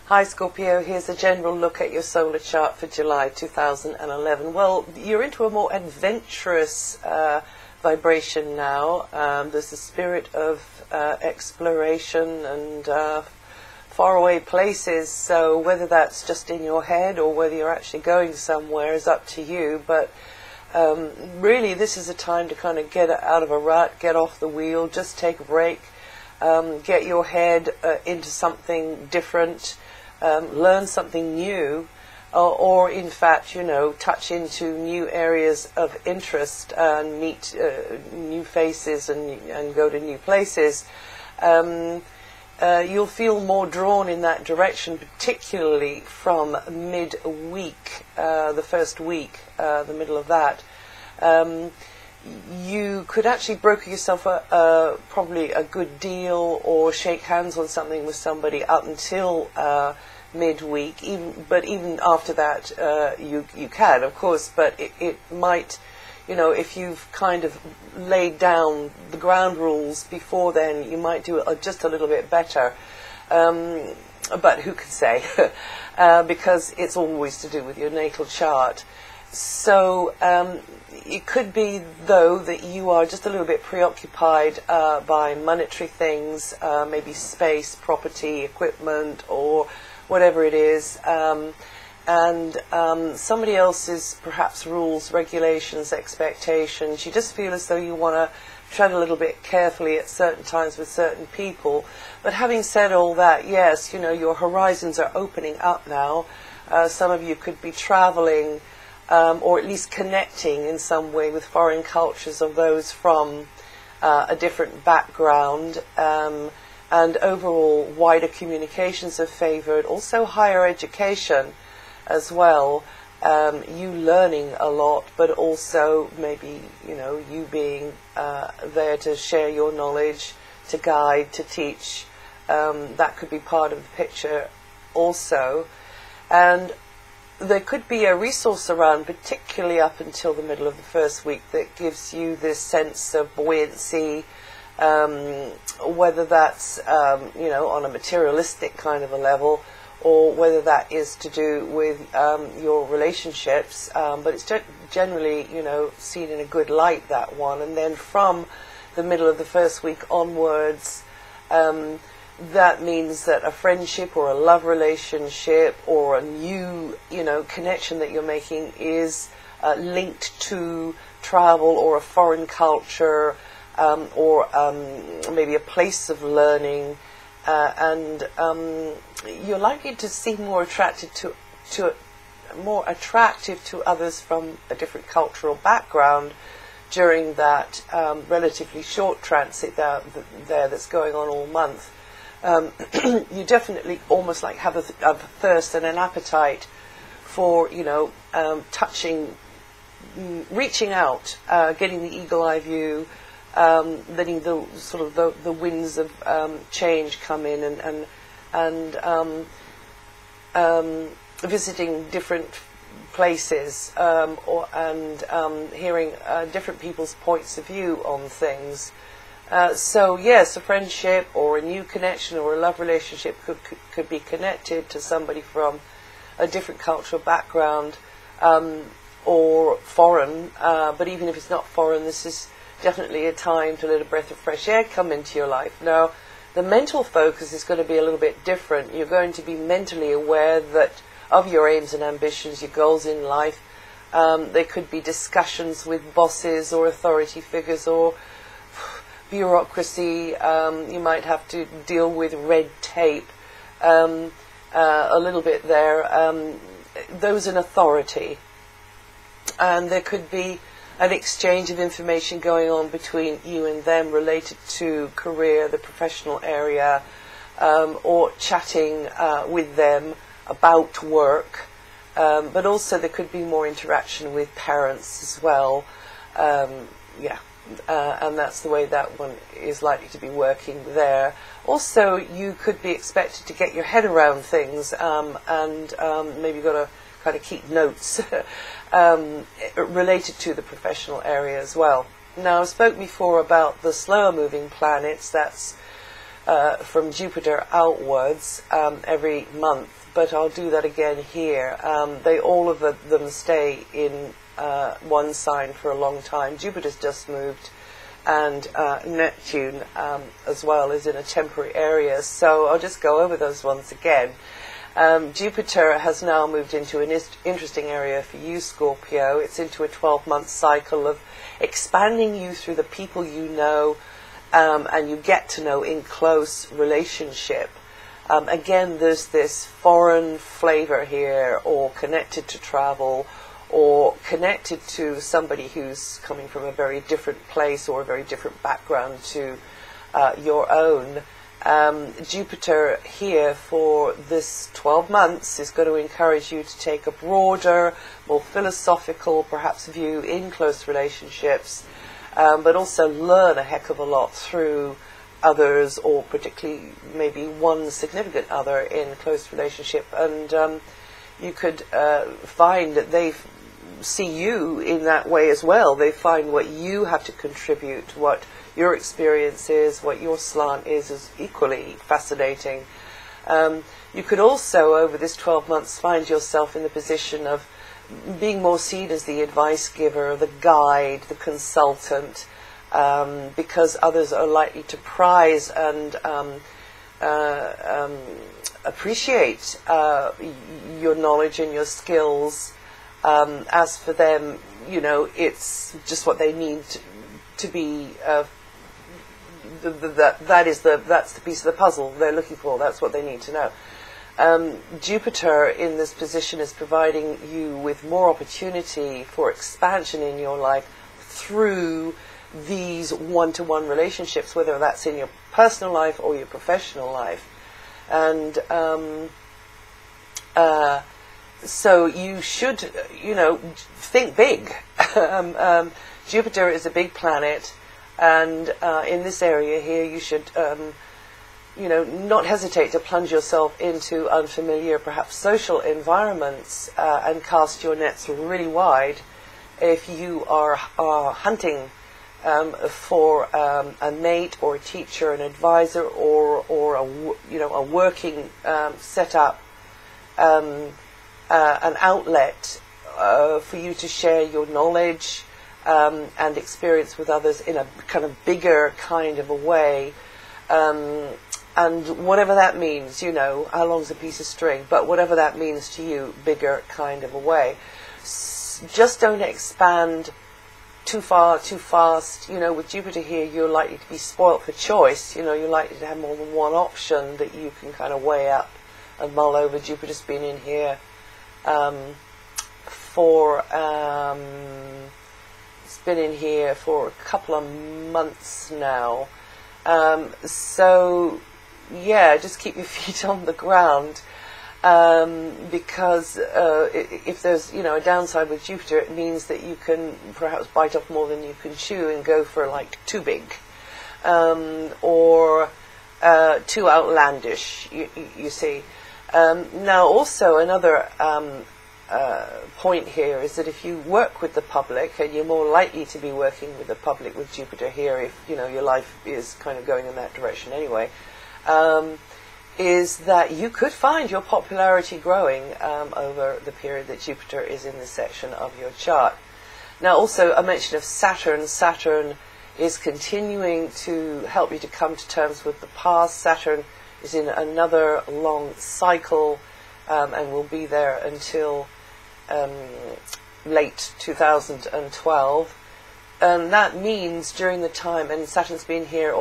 Hi Scorpio, here's a general look at your solar chart for July 2011. Well, you're into a more adventurous vibration now. There's a spirit of exploration and faraway places, so whether that's just in your head or whether you're actually going somewhere is up to you. But really this is a time to kind of get out of a rut, get off the wheel, just take a break, get your head into something different. Learn something new, or in fact, touch into new areas of interest and meet new faces and go to new places. You'll feel more drawn in that direction, particularly from mid-week, the first week, the middle of that. You could actually broker yourself probably a good deal or shake hands on something with somebody up until midweek. But even after that, you can, of course. But it might, if you've kind of laid down the ground rules before then, you might do it just a little bit better. But who can say? Because it's always to do with your natal chart. So it could be, though, that you are just a little bit preoccupied by monetary things, maybe space, property, equipment, or whatever it is, and somebody else's perhaps rules, regulations, expectations. You just feel as though you want to tread a little bit carefully at certain times with certain people. But having said all that, yes, your horizons are opening up now. Some of you could be traveling, or at least connecting in some way with foreign cultures of those from a different background, and overall wider communications are favoured. Also higher education as well, you learning a lot, but also maybe you being there to share your knowledge, to guide, to teach. That could be part of the picture also. And there could be a resource around, particularly up until the middle of the first week, that gives you this sense of buoyancy, whether that's on a materialistic kind of a level, or whether that is to do with your relationships. But it's generally seen in a good light, that one. And then from the middle of the first week onwards, that means that a friendship or a love relationship or a new, connection that you're making is linked to travel or a foreign culture, or maybe a place of learning, and you're likely to seem more attracted more attractive to others from a different cultural background during that relatively short transit there that's going on all month. You definitely almost like have a thirst and an appetite for touching, reaching out, getting the eagle eye view, letting the sort of the winds of change come in, and visiting different places, and hearing different people's points of view on things. So yes, a friendship or a new connection or a love relationship could be connected to somebody from a different cultural background, or foreign. But even if it's not foreign, this is definitely a time to let a breath of fresh air come into your life. Now, the mental focus is going to be a little bit different. You're going to be mentally aware of your aims and ambitions, your goals in life. There could be discussions with bosses or authority figures or bureaucracy. You might have to deal with red tape a little bit there. Those in authority. And there could be an exchange of information going on between you and them related to career, the professional area, or chatting with them about work. But also there could be more interaction with parents as well. And that's the way that one is likely to be working there. Also, you could be expected to get your head around things, and maybe you've got to kind of keep notes related to the professional area as well. Now, I spoke before about the slower moving planets. That's from Jupiter outwards every month, but I'll do that again here. They all of them stay in one sign for a long time. Jupiter's just moved, and Neptune as well is in a temporary area, so I'll just go over those ones again. Jupiter has now moved into an interesting area for you, Scorpio. It's into a 12-month cycle of expanding you through the people you know and you get to know in close relationship. Again, there's this foreign flavor here, or connected to travel, or connected to somebody who's coming from a very different place or a very different background to your own. Jupiter here for this 12 months is going to encourage you to take a broader, more philosophical, perhaps, view in close relationships, but also learn a heck of a lot through others, or particularly maybe one significant other in close relationship. And you could find that they see you in that way as well. They find what you have to contribute, what your experience is, what your slant is equally fascinating. You could also, over this 12 months, find yourself in the position of being more seen as the advice giver, the guide, the consultant, because others are likely to prize and appreciate your knowledge and your skills. As for them, you know, it's just what they need to be. That's the piece of the puzzle they're looking for. That's what they need to know. Jupiter in this position is providing you with more opportunity for expansion in your life through these one-to-one relationships, whether that's in your personal life or your professional life. And so you should, you know, think big. Jupiter is a big planet, and in this area here you should, you know, not hesitate to plunge yourself into unfamiliar, perhaps social environments, and cast your nets really wide if you are hunting for a mate or a teacher, an advisor, or a working setup, an outlet for you to share your knowledge and experience with others in a kind of bigger kind of a way. And whatever that means, you know, how long's a piece of string, but whatever that means to you, bigger kind of a way. Just don't expand too far, too fast. You know, with Jupiter here, you're likely to be spoilt for choice. You know, you're likely to have more than one option that you can kind of weigh up and mull over. Jupiter's been in here it's been in here for a couple of months now. So, yeah, just keep your feet on the ground. Because if there's, you know, a downside with Jupiter, it means that you can perhaps bite off more than you can chew and go for like too big, or too outlandish, you see. Now also another point here is that if you work with the public, and you're more likely to be working with the public with Jupiter here if, you know, your life is kind of going in that direction anyway, is that you could find your popularity growing over the period that Jupiter is in this section of your chart. Now also a mention of Saturn. Saturn is continuing to help you to come to terms with the past. Saturn is in another long cycle and will be there until late 2012. And that means during the time, and Saturn's been here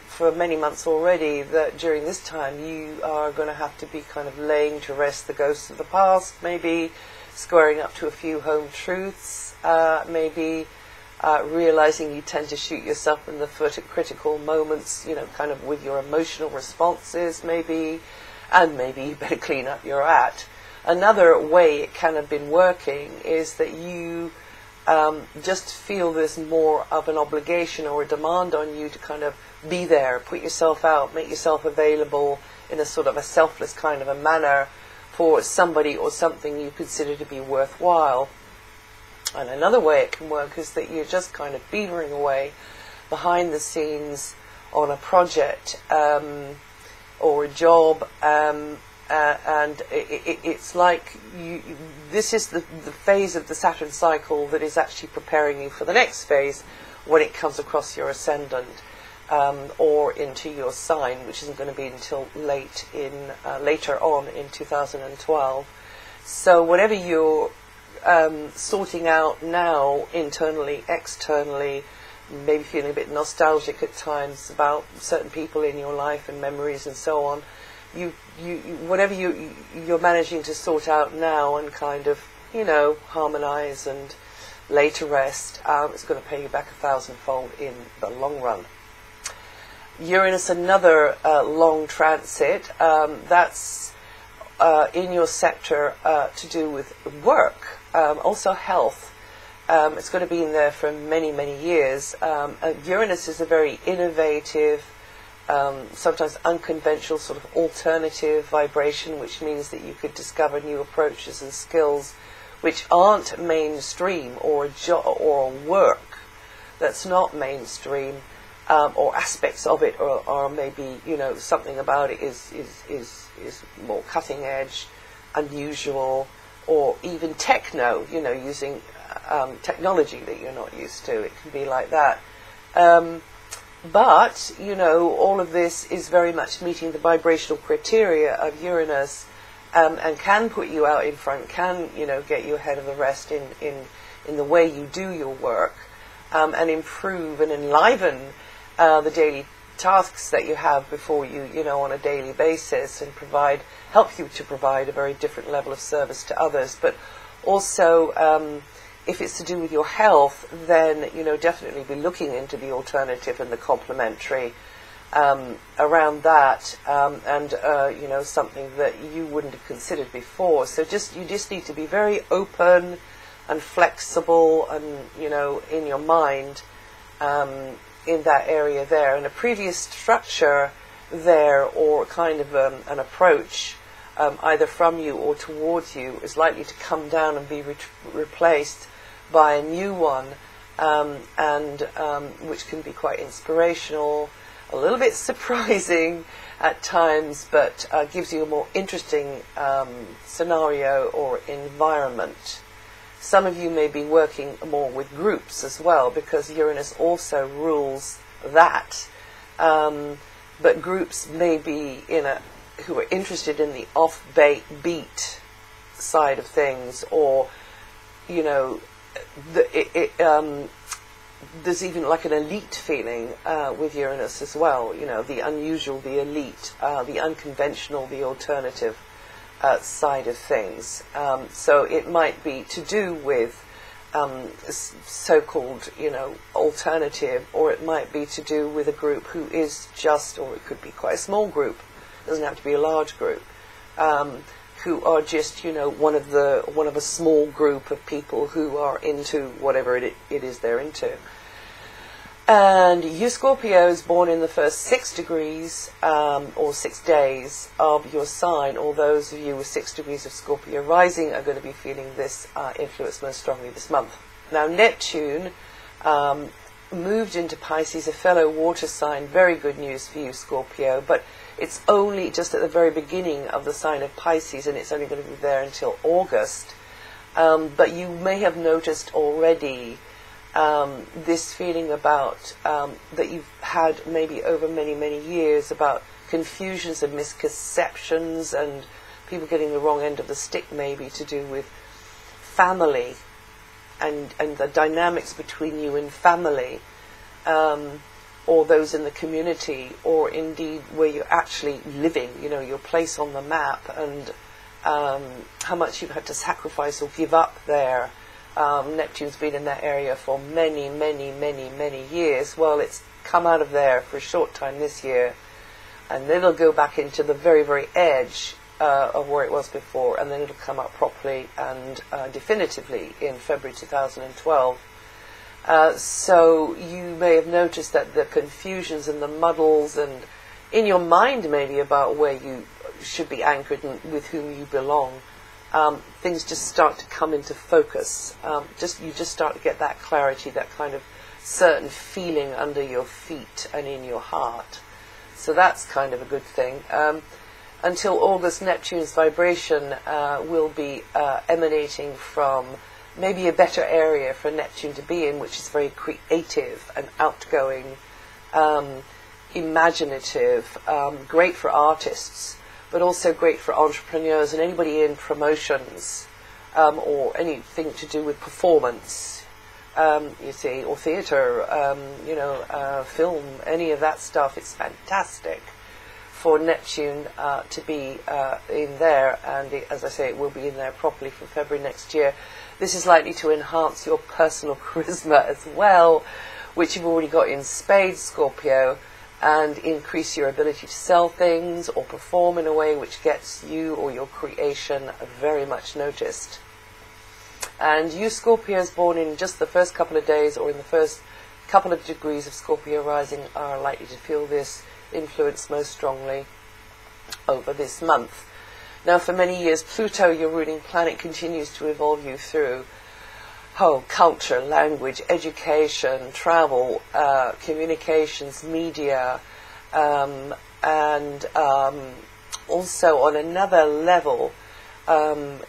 for many months already, that during this time you are going to have to be kind of laying to rest the ghosts of the past, maybe squaring up to a few home truths, maybe realizing you tend to shoot yourself in the foot at critical moments, you know, kind of with your emotional responses maybe, and maybe you better clean up your act. Another way it can have been working is that you just feel there's more of an obligation or a demand on you to kind of be there, put yourself out, make yourself available in a sort of a selfless kind of a manner for somebody or something you consider to be worthwhile. And another way it can work is that you're just kind of beavering away behind the scenes on a project or a job, and it's like this is the phase of the Saturn cycle that is actually preparing you for the next phase when it comes across your ascendant or into your sign, which isn't going to be until later on in 2012. So whatever you're sorting out now, internally, externally, maybe feeling a bit nostalgic at times about certain people in your life and memories and so on, whatever you're managing to sort out now and kind of, harmonize and lay to rest, it's going to pay you back 1,000-fold in the long run. Uranus, another long transit, that's in your sector to do with work, also health. It's going to be in there for many, many years. Uranus is a very innovative, sometimes unconventional, sort of alternative vibration, which means that you could discover new approaches and skills which aren't mainstream, or a work that's not mainstream, or aspects of it are maybe, something about it is more cutting edge, unusual, or even techno, using technology that you're not used to. It can be like that. But, all of this is very much meeting the vibrational criteria of Uranus, and can put you out in front, can, get you ahead of the rest in the way you do your work, and improve and enliven the daily tasks that you have before you, on a daily basis, and help you to provide a very different level of service to others. But also, if it's to do with your health, then, definitely be looking into the alternative and the complementary around that, and, something that you wouldn't have considered before. So you just need to be very open and flexible and, in your mind, in that area there. And a previous structure there, or kind of an approach, either from you or towards you, is likely to come down and be replaced by a new one, and which can be quite inspirational, a little bit surprising at times, but gives you a more interesting scenario or environment. Some of you may be working more with groups as well, because Uranus also rules that. But groups may be who are interested in the off-beat side of things, or, there's even like an elite feeling with Uranus as well. The unusual, the elite, the unconventional, the alternative side of things. So it might be to do with so-called, alternative, or it might be to do with a group who is just, or it could be quite a small group, it doesn't have to be a large group, who are just, one of a small group of people who are into whatever it is they're into. And you Scorpios born in the first 6 degrees, or 6 days of your sign, or those of you with 6 degrees of Scorpio rising, are going to be feeling this influence most strongly this month. Now, Neptune moved into Pisces, a fellow water sign. Very good news for you, Scorpio, but it's only just at the very beginning of the sign of Pisces, and it's only going to be there until August. But you may have noticed already this feeling about that you've had maybe over many, many years, about confusions and misconceptions and people getting the wrong end of the stick, maybe to do with family and the dynamics between you and family, or those in the community, or indeed where you're actually living, your place on the map, and how much you've had to sacrifice or give up there. Neptune's been in that area for many, many, many, many years. Well, it's come out of there for a short time this year, and then it'll go back into the very, very edge of where it was before, and then it'll come up properly and definitively in February 2012. So you may have noticed that the confusions and the muddles, and in your mind maybe about where you should be anchored and with whom you belong, things just start to come into focus. You just start to get that clarity, that kind of certain feeling under your feet and in your heart. So that's kind of a good thing. Until August, Neptune's vibration will be emanating from maybe a better area for Neptune to be in, which is very creative and outgoing, imaginative, great for artists, but also great for entrepreneurs and anybody in promotions or anything to do with performance, you see, or theatre, film, any of that stuff. It's fantastic for Neptune to be in there, and as I say, it will be in there properly from February next year. This is likely to enhance your personal charisma as well, which you've already got in spades, Scorpio, and increase your ability to sell things or perform in a way which gets you or your creation very much noticed. And you Scorpios born in just the first couple of days or in the first couple of degrees of Scorpio rising are likely to feel this influence most strongly over this month. Now, for many years, Pluto, your ruling planet, continues to evolve you through culture, language, education, travel, communications, media, and also on another level,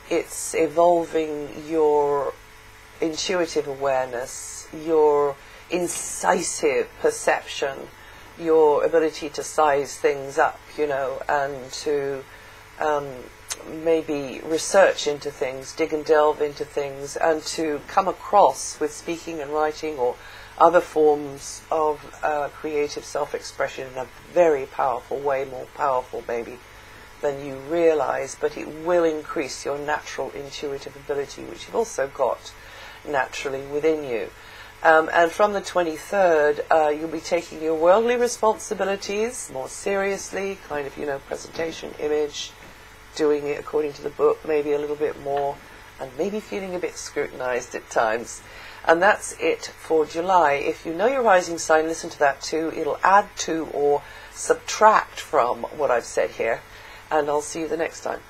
it's evolving your intuitive awareness, your incisive perception, your ability to size things up, and to maybe research into things, dig and delve into things, and to come across with speaking and writing or other forms of creative self-expression in a very powerful way, more powerful maybe than you realize, but it will increase your natural intuitive ability, which you've also got naturally within you. And from the 23rd, you'll be taking your worldly responsibilities more seriously, kind of, presentation, image, doing it according to the book, maybe a little bit more, and maybe feeling a bit scrutinized at times. And that's it for July. If you know your rising sign, listen to that too. It'll add to or subtract from what I've said here. And I'll see you the next time.